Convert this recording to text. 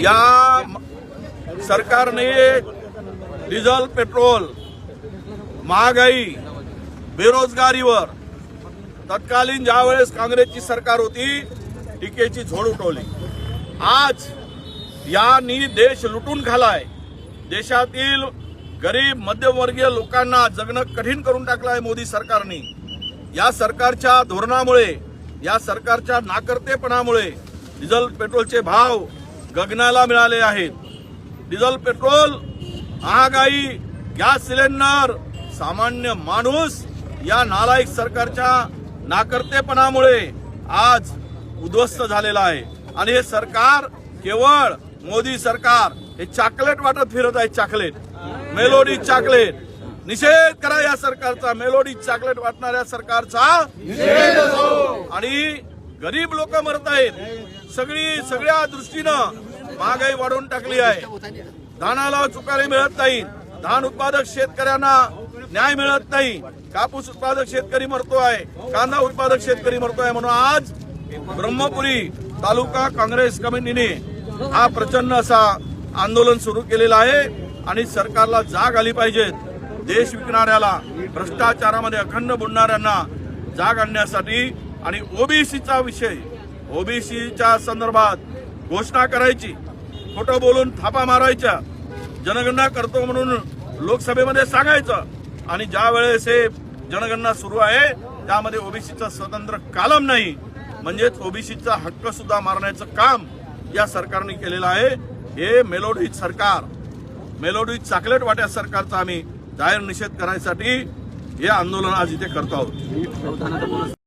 या सरकारने diesel petrol महागाई बेरोजगारीवर तत्कालीन ज्यावेळेस काँग्रेसची सरकार होती टीकेची झोड उठवली। आज यांनी देश लुटून खालाय। देशातील गरीब मध्यमवर्गीय लोकांना जगणं कठीण करून टाकलं आहे मोदी सरकारने। या सरकारच्या धोरणामुळे, या सरकारच्या नाकर्तेपणामुळे डिझेल पेट्रोलचे भाव गगनाला मिळाले आहेत। डिझेल पेट्रोल महागाई, गॅस सिलेंडर, सामान्य माणूस या नालायक सरकारच्या नाकर्तेपणामुळे आज उद्ध्वस्त झालेला आहे। आणि हे सरकार केवळ मोदी सरकार हे चॉकलेट वाटत फिरत आहे। Chocolate, melody chocolate. निषेध करा या सरकारचा, मेलोडी चॉकलेट वाटणाऱ्या सरकारचा निषेध हो। आणि गरीब लोक मरत आहेत। सगळ्या दृष्टीनं महागाई वाढवून टाकली आहे। धानाला चुकारे मिळत नाही, धान उत्पादक शेतकऱ्यांना न्याय मिळत नाही, कापूस उत्पादक शेतकरी मरतोय, कांदा उत्पादक शेतकरी मरतोय। म्हणून आज ब्रह्मपुरी तालुका काँग्रेस कमिटीने हा प्रचंड असा आंदोलन सुरू केलेला आहे। आणि सरकारला जाग आली पाहिजे। देश विकणाऱ्याला, भ्रष्टाचारामध्ये अखंड बुडणाऱ्यांना जाग आणण्यासाठी आणि ओबीसीचा विषय, ओबीसीच्या संदर्भात घोषणा करायची, खोटं बोलून थापा मारायच्या, जनगणना करतो म्हणून लोकसभेमध्ये सांगायचं आणि ज्या वेळेस हे जनगणना सुरू आहे त्यामध्ये ओबीसीचा स्वतंत्र कालम नाही, म्हणजेच ओबीसीचा हक्क सुद्धा मारण्याचं काम या सरकारने केलेलं आहे। हे मेलोडी सरकार, मेलोडी चॉकलेट वाट्या सरकारचा आम्ही जाहीर निषेध करायसाठी हे आंदोलन आज इथे करतो आहोत।